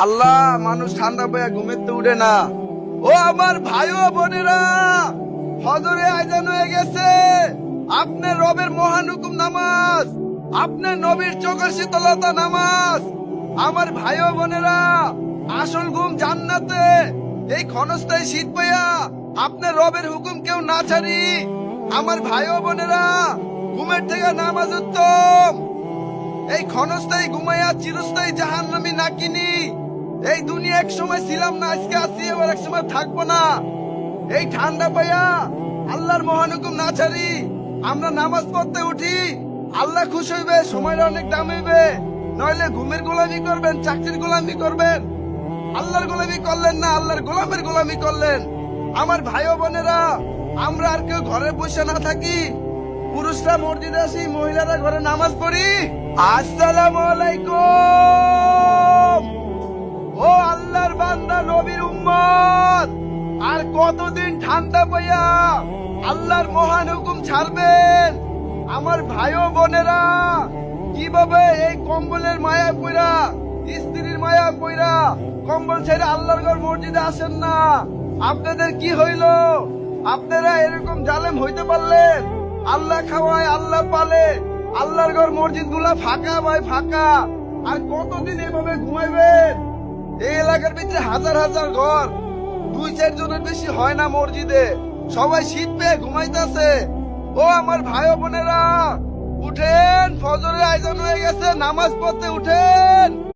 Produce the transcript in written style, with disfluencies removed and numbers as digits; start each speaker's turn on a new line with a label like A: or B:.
A: আল্লাহ, মানুষ ঠান্ডা পেয়ে ঘুমের তো উঠে না। ও আমার ভাই ও বোনেরা, ফজরে আজান হয়ে গেছে। আপনার রবের মহান হুকুম নামাজ, আপনার নবীর চোখের শীতলতা নামাজ। আমার ভাই ও বোনেরা, আসল ঘুম জান্নাতে। এই ক্ষণস্থায়ী শীত পাইয়া আপনার রবের হুকুম কেউ না ছাড়ি। আমার ভাই ও বোনেরা, ঘুমের থেকে নামাজ উত্তম। এই ক্ষণস্থায়ী ঘুমাইয়া চিরস্থায়ী জাহান্নামী না কিনি। এই দুনিয়া এক সময় ছিলাম না, আজকে আছি, এবার এক সময় থাকবো না। এই ঠান্ডা পাইয়া আল্লাহর মহান হুকুম না ছাড়ি আমরা নামাজ পড়তে উঠি। আল্লাহ খুশি হইবে, সময়টা অনেক দাম হইবে। নইলে ঘুমের গোলামি করবেন, চাকরির গোলামি করবেন। আল্লাহর গোলামি করলেন না, আল্লাহর গোলামের গোলামি করলেন। আমার ভাই ও বোনেরা, আমরা আর কেউ ঘরে বসে না থাকি। পুরুষরা মসজিদে আসি, মহিলারা ঘরে নামাজ পড়ি। আসসালামু আলাইকুম। ও আল্লাহর বান্দা, নবীর উম্মত, আর কতদিন ঠান্ডা পাইয়া আল্লাহর মহান হুকুম ছাড়বেন? আমার ভাই ও বোনেরা, কিভাবে এই কম্বলের মায়া পইরা, স্ত্রীর মায়া পইরা কম্বল ছেড়ে আল্লাহর ঘর মসজিদে আসেন না? আপনাদের কি হইল? আপনারা এরকম জালেম হইতে পারলেন? আল্লাহ খাওয়ায়, আল্লাহ পালে, আল্লাহর ঘর মসজিদ গুলা ফাঁকা ভাই ফাঁকা। আর কতদিন এভাবে ঘুমাইবেন? এই এলাকার ভিতরে হাজার হাজার ঘর, 2-4 জনের বেশি হয় না মসজিদে। সবাই শীত পেয়ে ঘুমাইতেছে। ও আমার ভাই ও বোনেরা, উঠেন, ফজরের আজান হয়ে গেছে, নামাজ পড়তে উঠেন।